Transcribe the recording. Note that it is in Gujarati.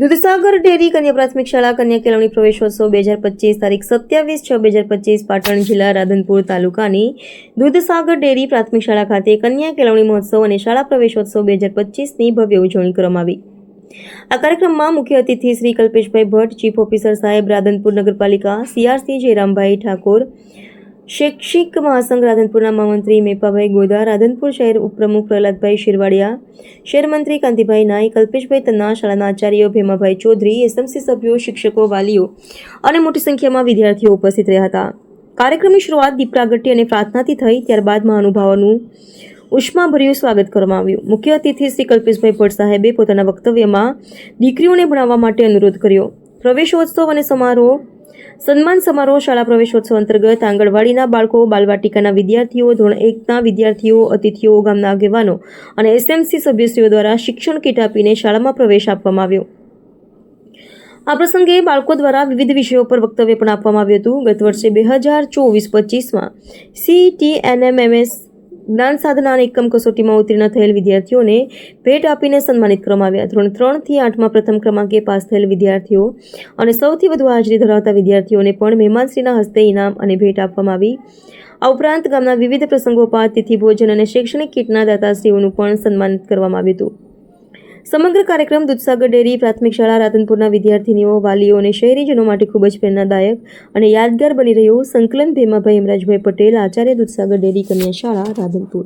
દૂધસાગર ડેરી કન્યા પ્રાથમિક શાળા કન્યા કેળવણી પ્રવેશોત્સવ 2025 તારીખ 27/6/2025 પાટણ જિલ્લા રાધનપુર તાલુકાની દૂધસાગર ડેરી પ્રાથમિક શાળા ખાતે કન્યા કેળવણી મહોત્સવ અને શાળા પ્રવેશોત્સવ 2025ની ભવ્ય ઉજવણી કરવામાં આવી। આ કાર્યક્રમમાં મુખ્ય અતિથિ શ્રી કલ્પેશભાઈ ભટ્ટ, ચીફ ઓફિસર સાહેબ રાધનપુર નગરપાલિકા, સીઆરસી જયરામભાઈ ઠાકોર, શૈક્ષિક મહાસંઘ રાધનપુરના મહામંત્રી મેપાભાઈ ગોદા, રાધનપુર શહેર ઉપપ્રમુખ પ્રહલાદભાઈ શિરવાડિયા, શહેર મંત્રી કાંતિભાઈ નાઈ, કલ્પેશભાઈ તન્ના, શાળાના આચાર્ય ભેમાભાઈ ચૌધરી, એસએમસી સભ્યો, શિક્ષકો, વાલીઓ અને મોટી સંખ્યામાં વિદ્યાર્થીઓ ઉપસ્થિત રહ્યા હતા। કાર્યક્રમની શરૂઆત દીપ પ્રાગટ્ય અને પ્રાર્થનાથી થઈ, ત્યારબાદ મહાનુભાવોનું ઉષ્માભર્યું સ્વાગત કરવામાં આવ્યું। મુખ્ય અતિથિ શ્રી કલ્પેશભાઈ ભટ્ટ સાહેબે પોતાના વક્તવ્યમાં દીકરીઓને ભણાવવા માટે અનુરોધ કર્યો। પ્રવેશોત્સવ અને સન્માન સમારોહ શાળા પ્રવેશોત્સવ અંતર્ગત આંગણવાડીના બાળકો, બાલવાટિકાના વિદ્યાર્થીઓ, ધોરણ 1ના વિદ્યાર્થીઓ, અતિથિઓ, ગામના આગેવાનો અને એસએમસી સભ્યશ્રીઓ દ્વારા શિક્ષણ કીટ આપીને શાળામાં પ્રવેશ આપવામાં આવ્યો। આ પ્રસંગે બાળકો દ્વારા વિવિધ વિષયો પર વક્તવ્ય પણ આપવામાં આવ્યું હતું। ગત વર્ષે 2024-25માં CTNMMS જ્ઞાન સાધના અને એકમ કસોટીમાં ઉત્તીર્ણ થયેલ વિદ્યાર્થીઓને ભેટ આપીને સન્માનિત કરવામાં આવ્યા। ધોરણ 3થી 8માં પ્રથમ ક્રમાંકે પાસ થયેલ વિદ્યાર્થીઓ અને સૌથી વધુ હાજરી ધરાવતા વિદ્યાર્થીઓને પણ મહેમાનશ્રીના હસ્તે ઇનામ અને ભેટ આપવામાં આવી। આ ઉપરાંત ગામના વિવિધ પ્રસંગોપાત તિથિ ભોજન અને શૈક્ષણિક કીટના દાતાશ્રીઓનું પણ સન્માનિત કરવામાં આવ્યું હતું। સમગ્ર કાર્યક્રમ દૂધસાગર ડેરી પ્રાથમિક શાળા રાધનપુરના વિદ્યાર્થીનીઓ, વાલીઓ અને શહેરીજનો માટે ખૂબ જ પ્રેરણાદાયક અને યાદગાર બની રહ્યો। સંકલન ભેમાભાઈ હેમરાજભાઈ પટેલ, આચાર્ય, દૂધસાગર ડેરી કન્યા શાળા રાધનપુર।